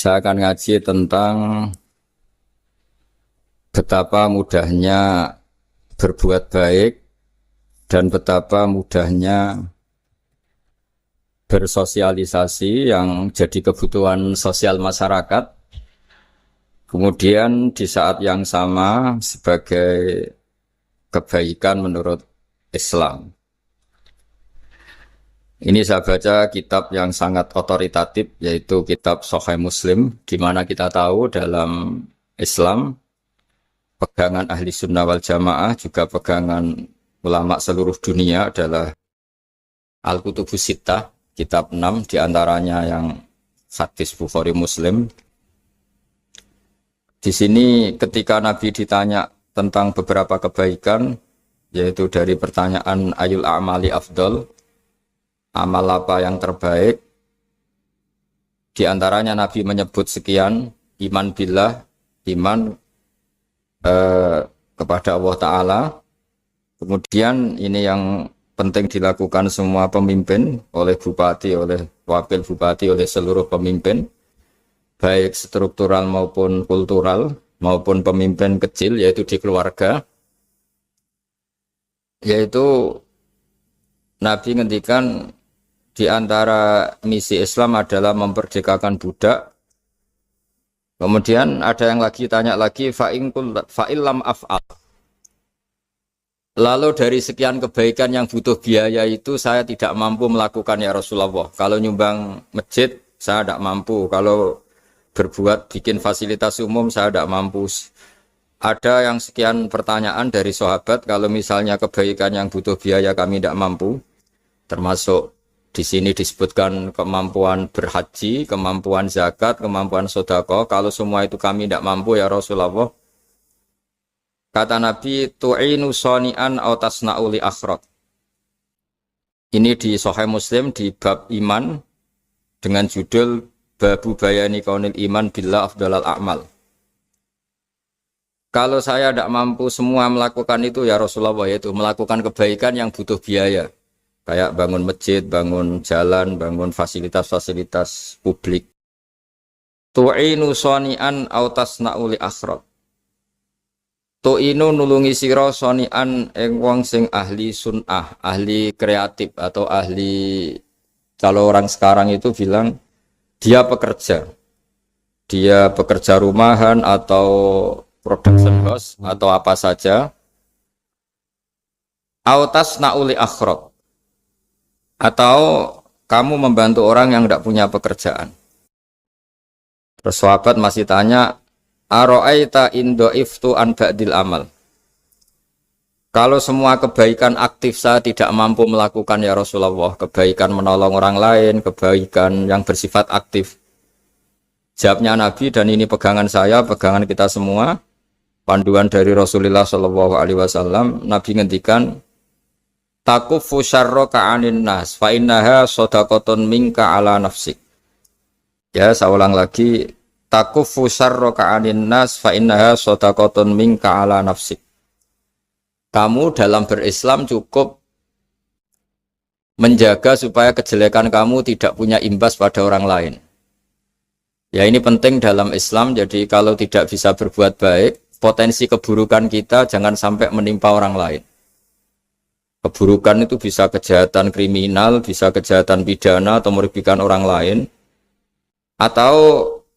Saya akan ngaji tentang betapa mudahnya berbuat baik dan betapa mudahnya bersosialisasi yang jadi kebutuhan sosial masyarakat. Kemudian di saat yang sama sebagai kebaikan menurut Islam. Ini saya baca kitab yang sangat otoritatif, yaitu kitab Sahih Muslim, di mana kita tahu dalam Islam pegangan ahli sunnah wal jamaah juga pegangan ulama seluruh dunia adalah Al-Kutubus Sittah, kitab 6 diantaranya yang hadis Bukhari Muslim. Di sini ketika Nabi ditanya tentang beberapa kebaikan, yaitu dari pertanyaan ayul a'mali afdol, amal apa yang terbaik, diantaranya Nabi menyebut sekian: iman billah, iman kepada Allah Ta'ala. Kemudian ini yang penting dilakukan semua pemimpin, oleh bupati, oleh wakil bupati, oleh seluruh pemimpin, baik struktural maupun kultural, maupun pemimpin kecil, yaitu di keluarga. Yaitu Nabi ngendikan di antara misi Islam adalah memperdekakan budak. Kemudian ada yang lagi tanya lagi, fa'illam af'al. Lalu dari sekian kebaikan yang butuh biaya itu saya tidak mampu melakukan ya Rasulullah. Kalau nyumbang masjid saya tidak mampu. Kalau berbuat bikin fasilitas umum saya tidak mampu. Ada yang sekian pertanyaan dari sahabat, kalau misalnya kebaikan yang butuh biaya kami tidak mampu, termasuk di sini disebutkan kemampuan berhaji, kemampuan zakat, kemampuan sedekah. Kalau semua itu kami tidak mampu ya Rasulullah. Kata Nabi, tu'inu shani'an aw tasna'u li akhraq. Ini di Sahih Muslim di bab iman dengan judul Babu Bayani Kaunil Iman Billah Afdalal A'mal. Kalau saya tidak mampu semua melakukan itu ya Rasulullah, yaitu melakukan kebaikan yang butuh biaya. Kayak bangun masjid, bangun jalan, bangun fasilitas-fasilitas publik. Tu'inu shani'an aw tasna'u li akhraq. Tu'inu nulungi sira shani'an ing wong sing ahli sun'ah, ahli kreatif atau ahli, kalau orang sekarang itu bilang dia pekerja. Dia pekerja rumahan atau production house atau apa saja. Aw tasna'u li akhraq. Atau kamu membantu orang yang tidak punya pekerjaan. Terus sahabat masih tanya, aro'aita indo'iftu an ba'dil amal. Kalau semua kebaikan aktif saya tidak mampu melakukan ya Rasulullah, kebaikan menolong orang lain, kebaikan yang bersifat aktif. Jawabnya Nabi, dan ini pegangan saya, pegangan kita semua, panduan dari Rasulullah SAW, Nabi ngendikan, takufu syarroka anin nas fa innaha shadaqatun minka ala nafsik. Ya, saya ulang lagi, takufu syarroka anin nas fa innaha shadaqatun minka ala nafsik. Kamu dalam berislam cukup menjaga supaya kejelekan kamu tidak punya imbas pada orang lain. Ya, ini penting dalam Islam. Jadi kalau tidak bisa berbuat baik, potensi keburukan kita jangan sampai menimpa orang lain. Keburukan itu bisa kejahatan kriminal, bisa kejahatan pidana atau merugikan orang lain, atau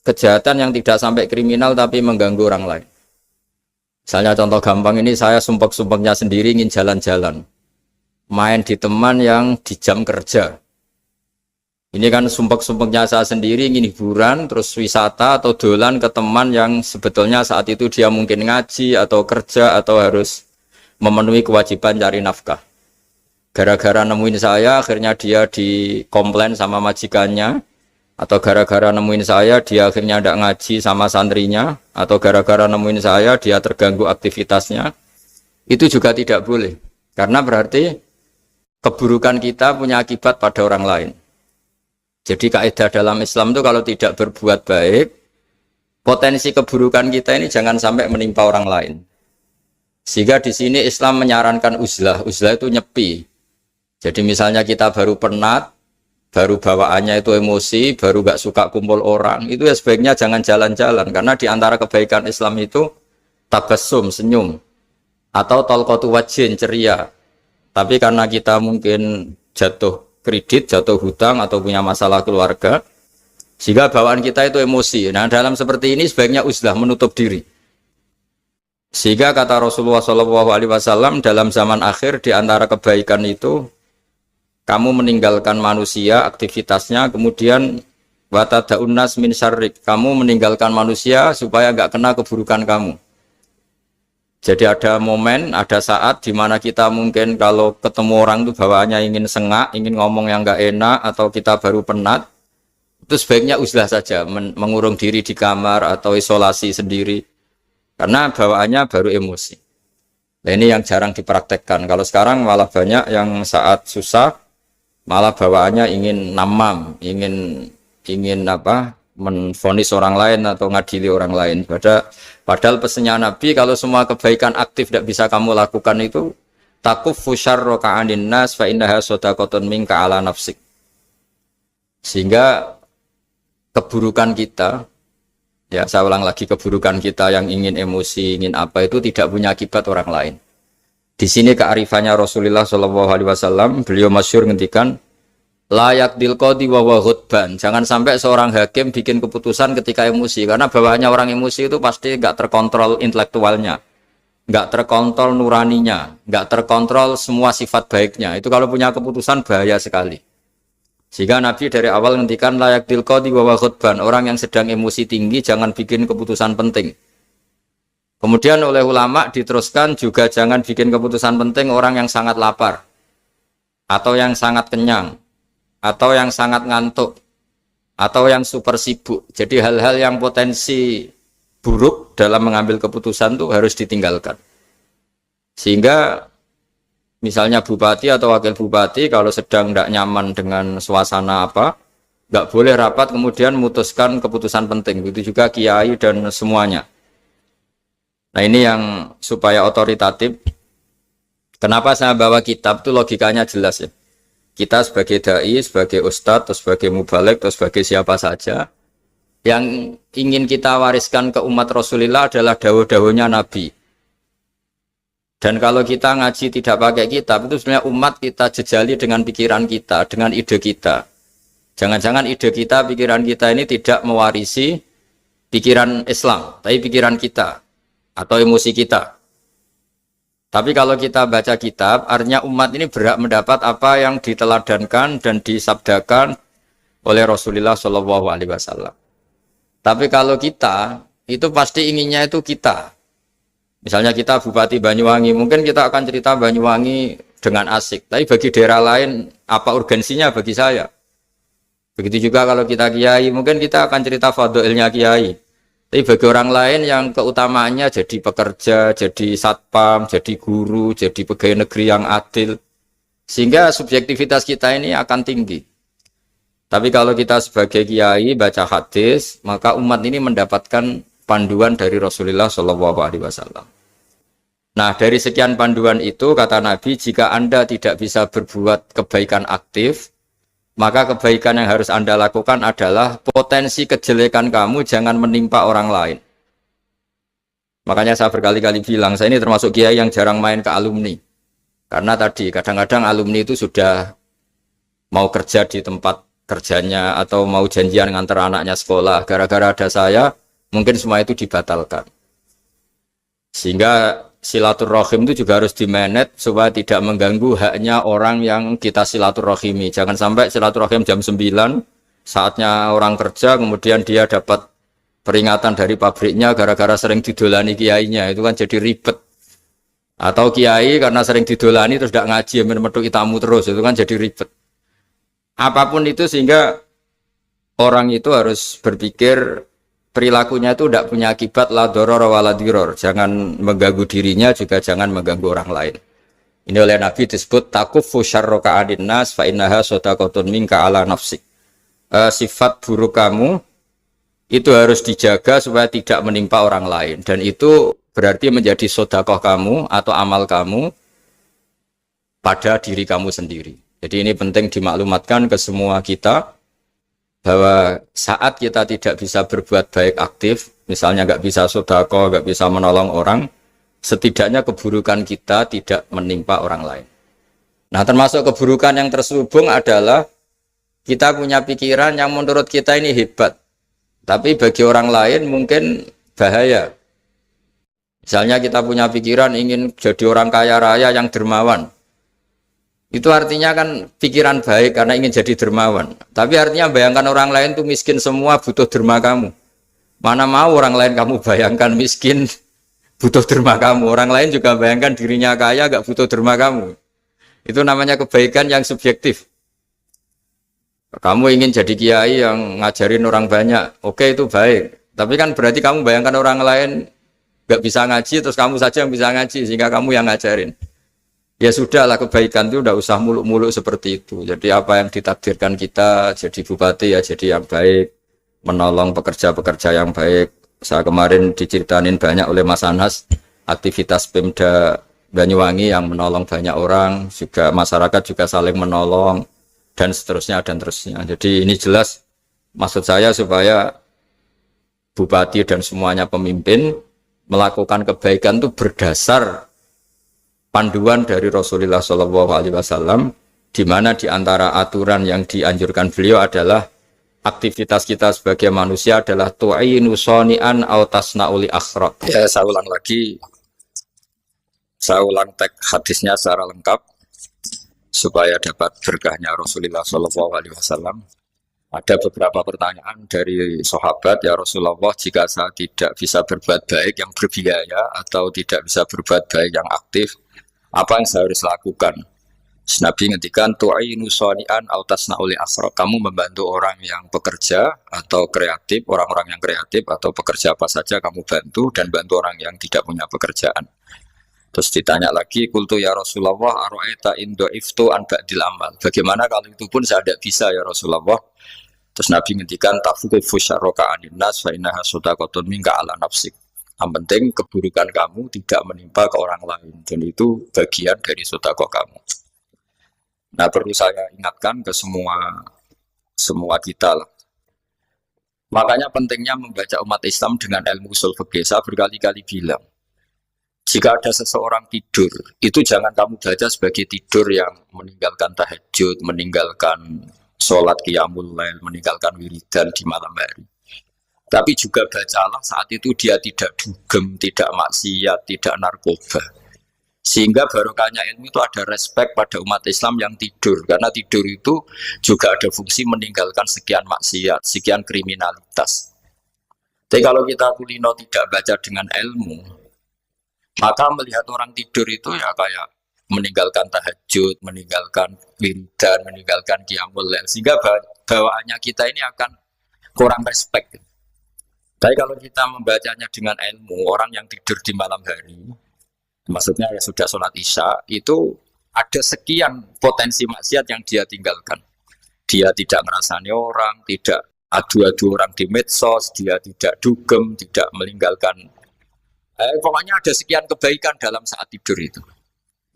kejahatan yang tidak sampai kriminal tapi mengganggu orang lain. Misalnya contoh gampang ini, saya sumpek-sumpeknya sendiri ingin jalan-jalan, main di teman yang di jam kerja. Ini kan sumpek-sumpeknya saya sendiri ingin hiburan, terus wisata atau dolan ke teman yang sebetulnya saat itu dia mungkin ngaji atau kerja atau harus memenuhi kewajiban cari nafkah. Gara-gara nemuin saya, akhirnya dia dikomplain sama majikannya, atau gara-gara nemuin saya, dia akhirnya tidak ngaji sama santrinya, atau gara-gara nemuin saya, dia terganggu aktivitasnya. Itu juga tidak boleh, karena berarti keburukan kita punya akibat pada orang lain. Jadi kaidah dalam Islam itu kalau tidak berbuat baik, potensi keburukan kita ini jangan sampai menimpa orang lain. Sehingga di sini Islam menyarankan uzlah. Uzlah itu nyepi. Jadi misalnya kita baru penat, baru bawaannya itu emosi, baru gak suka kumpul orang, itu ya sebaiknya jangan jalan-jalan, karena di antara kebaikan Islam itu tabassum, senyum, atau talqatu wajhin, ceria. Tapi karena kita mungkin jatuh kredit, jatuh hutang, atau punya masalah keluarga, sehingga bawaan kita itu emosi. Nah, dalam seperti ini sebaiknya uzlah, menutup diri. Sehingga kata Rasulullah SAW dalam zaman akhir, di antara kebaikan itu kamu meninggalkan manusia, aktivitasnya, kemudian watadaun nas min syarrik, kamu meninggalkan manusia supaya nggak kena keburukan kamu. Jadi ada momen, ada saat di mana kita mungkin kalau ketemu orang itu bawaannya ingin sengak, ingin ngomong yang nggak enak, atau kita baru penat, itu sebaiknya uzlah saja, mengurung diri di kamar atau isolasi sendiri, karena bawaannya baru emosi. Nah, ini yang jarang dipraktekkan. Kalau sekarang malah banyak yang saat susah, malah bawaannya ingin namam, ingin menvonis orang lain atau ngadili orang lain. Padahal pesannya Nabi, kalau semua kebaikan aktif tidak bisa kamu lakukan itu, takuffu syarra ka'anin nas fa innaha shadaqatun minka ala nafsik. Sehingga keburukan kita, ya saya ulang lagi, keburukan kita yang ingin emosi, ingin apa, itu tidak punya akibat orang lain. Di sini kearifannya Rasulullah SAW, beliau masyhur ngendikan, layak dilqodi wa ghadban. Jangan sampai seorang hakim bikin keputusan ketika emosi, karena bawaannya orang emosi itu pasti nggak terkontrol intelektualnya, nggak terkontrol nuraninya, nggak terkontrol semua sifat baiknya. Itu kalau punya keputusan bahaya sekali. Sehingga Nabi dari awal ngendikan layak dilqodi wa ghadban. Orang yang sedang emosi tinggi jangan bikin keputusan penting. Kemudian oleh ulama diteruskan juga jangan bikin keputusan penting orang yang sangat lapar, atau yang sangat kenyang, atau yang sangat ngantuk, atau yang super sibuk. Jadi hal-hal yang potensi buruk dalam mengambil keputusan itu harus ditinggalkan. Sehingga misalnya bupati atau wakil bupati kalau sedang tidak nyaman dengan suasana apa, nggak boleh rapat kemudian memutuskan keputusan penting. Begitu juga kiai dan semuanya. Nah, ini yang supaya otoritatif. Kenapa saya bawa kitab itu logikanya jelas ya. Kita sebagai dai, sebagai ustadz, atau sebagai mubalek, atau sebagai siapa saja, yang ingin kita wariskan ke umat Rasulullah adalah dawuh-dawuhnya Nabi. Dan kalau kita ngaji tidak pakai kitab, itu sebenarnya umat kita jejali dengan pikiran kita, dengan ide kita. Jangan-jangan ide kita, pikiran kita ini tidak mewarisi pikiran Islam, tapi pikiran kita, atau emosi kita. Tapi kalau kita baca kitab, artinya umat ini berhak mendapat apa yang diteladankan dan disabdakan oleh Rasulullah SAW. Tapi kalau kita, itu pasti inginnya itu kita. Misalnya kita Bupati Banyuwangi, mungkin kita akan cerita Banyuwangi dengan asik. Tapi bagi daerah lain, apa urgensinya bagi saya? Begitu juga kalau kita kiai, mungkin kita akan cerita fadhilnya kiai. Tapi bagi orang lain yang keutamaannya jadi pekerja, jadi satpam, jadi guru, jadi pegawai negeri yang adil. Sehingga subjektivitas kita ini akan tinggi. Tapi kalau kita sebagai kiai baca hadis, maka umat ini mendapatkan panduan dari Rasulullah SAW. Nah, dari sekian panduan itu, kata Nabi, jika Anda tidak bisa berbuat kebaikan aktif, maka kebaikan yang harus Anda lakukan adalah potensi kejelekan kamu jangan menimpa orang lain. Makanya saya berkali-kali bilang, saya ini termasuk kiai yang jarang main ke alumni. Karena tadi, kadang-kadang alumni itu sudah mau kerja di tempat kerjanya, atau mau janjian ngantar anaknya sekolah. Gara-gara ada saya, mungkin semua itu dibatalkan. Sehingga silaturahim itu juga harus dimanage supaya tidak mengganggu haknya orang yang kita silaturahimi. Jangan sampai silaturahim jam 9, saatnya orang kerja, kemudian dia dapat peringatan dari pabriknya gara-gara sering didolani kiainya. Itu kan jadi ribet. Atau kiai karena sering didolani terus tidak ngaji, metu tamu terus, itu kan jadi ribet. Apapun itu, sehingga orang itu harus berpikir perilakunya itu tidak punya akibat la doror wa la diror. Jangan mengganggu dirinya, juga jangan mengganggu orang lain. Ini oleh Nabi disebut takuffu syarra ka'adin nas fa innaha shadaqatun minka ala nafsik. Sifat buruk kamu itu harus dijaga supaya tidak menimpa orang lain, dan itu berarti menjadi sedekah kamu atau amal kamu pada diri kamu sendiri. Jadi ini penting dimaklumatkan ke semua kita bahwa saat kita tidak bisa berbuat baik aktif, misalnya nggak bisa sedekah, nggak bisa menolong orang, setidaknya keburukan kita tidak menimpa orang lain. Nah, termasuk keburukan yang terselubung adalah kita punya pikiran yang menurut kita ini hebat, tapi bagi orang lain mungkin bahaya. Misalnya kita punya pikiran ingin jadi orang kaya raya yang dermawan. Itu artinya kan pikiran baik karena ingin jadi dermawan. Tapi artinya bayangkan orang lain tuh miskin semua butuh derma kamu. Mana mau orang lain kamu bayangkan miskin butuh derma kamu. Orang lain juga bayangkan dirinya kaya gak butuh derma kamu. Itu namanya kebaikan yang subjektif. Kamu ingin jadi kiai yang ngajarin orang banyak. Oke, itu baik. Tapi kan berarti kamu bayangkan orang lain gak bisa ngaji terus kamu saja yang bisa ngaji sehingga kamu yang ngajarin. Ya sudahlah, kebaikan itu udah usah muluk-muluk seperti itu. Jadi apa yang ditakdirkan kita jadi bupati ya jadi yang baik, menolong pekerja-pekerja yang baik. Saya kemarin diceritain banyak oleh Mas Anas aktivitas Pemda Banyuwangi yang menolong banyak orang, juga masyarakat juga saling menolong dan seterusnya dan terusnya. Jadi ini jelas maksud saya supaya bupati dan semuanya pemimpin melakukan kebaikan itu berdasar panduan dari Rasulullah SAW, di mana di antara aturan yang dianjurkan beliau adalah aktivitas kita sebagai manusia adalah tu'inu soni'an au tasna'uli akhraq. Ya, saya ulang lagi, saya ulang teks hadisnya secara lengkap supaya dapat berkahnya Rasulullah SAW. Ada beberapa pertanyaan dari sahabat, ya Rasulullah, jika saya tidak bisa berbuat baik yang berbiaya atau tidak bisa berbuat baik yang aktif, apa yang saya harus lakukan? Nabi ngendikan tu'inu shani'an aw tasna'uli asra. Kamu membantu orang yang bekerja atau kreatif, orang-orang yang kreatif atau pekerja apa saja kamu bantu dan bantu orang yang tidak punya pekerjaan. Terus ditanya lagi, qultu ya Rasulullah ara'aita in dha'iftu an ba'dil amal. Bagaimana kalau itu pun saya tidak bisa ya Rasulullah? Terus Nabi ngendikan tafuqifu syarraka anin nas fa innaha shadaqatun minka ala nafsik. Yang penting keburukan kamu tidak menimpa ke orang lain dan itu bagian dari sedekah kamu. Nah, perlu saya ingatkan ke semua kita lah. Makanya pentingnya membaca umat Islam dengan ilmu usul fikih. Saya berkali-kali bilang, jika ada seseorang tidur, itu jangan kamu baca sebagai tidur yang meninggalkan tahajud, meninggalkan sholat qiyamul lail, meninggalkan wiridan di malam hari. Tapi juga bacalah saat itu dia tidak dugem, tidak maksiat, tidak narkoba. Sehingga barokahnya ilmu itu ada respek pada umat Islam yang tidur. Karena tidur itu juga ada fungsi meninggalkan sekian maksiat, sekian kriminalitas. Tapi kalau kita kulino tidak baca dengan ilmu, maka melihat orang tidur itu ya kayak meninggalkan tahajud, meninggalkan wiridan, meninggalkan qiyamul lail. Sehingga bawaannya kita ini akan kurang respek. Tapi kalau kita membacanya dengan ilmu, orang yang tidur di malam hari, maksudnya ya sudah sholat isya, itu ada sekian potensi maksiat yang dia tinggalkan. Dia tidak ngerasani orang, tidak adu-adu orang di medsos, dia tidak dugem, tidak meninggalkan. Pokoknya ada sekian kebaikan dalam saat tidur itu.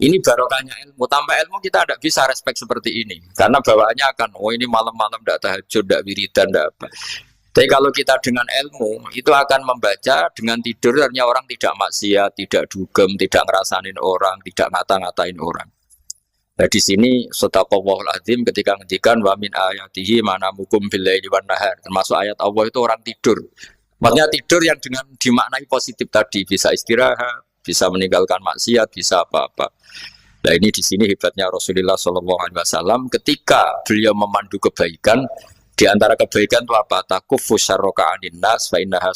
Ini barokahnya ilmu. Tanpa ilmu kita tidak bisa respek seperti ini. Karena bawaannya akan, oh ini malam-malam tidak tahajud, tidak wiridan, tidak apa. Tapi kalau kita dengan ilmu, itu akan membaca dengan tidur, artinya orang tidak maksiat, tidak dugem, tidak ngerasain orang, tidak ngata-ngatain orang. Nah di sini sadaqallahul azim ketika ngendikan wa min ayatihi manamukum billaili wan nahar. Termasuk ayat Allah itu orang tidur. Maksudnya tidur yang dengan dimaknai positif tadi, bisa istirahat, bisa meninggalkan maksiat, bisa apa-apa. Nah ini di sini hebatnya Rasulullah SAW ketika beliau memandu kebaikan. Di antara kebaikan itu apa? Takufu syarroka anin nas fa innaha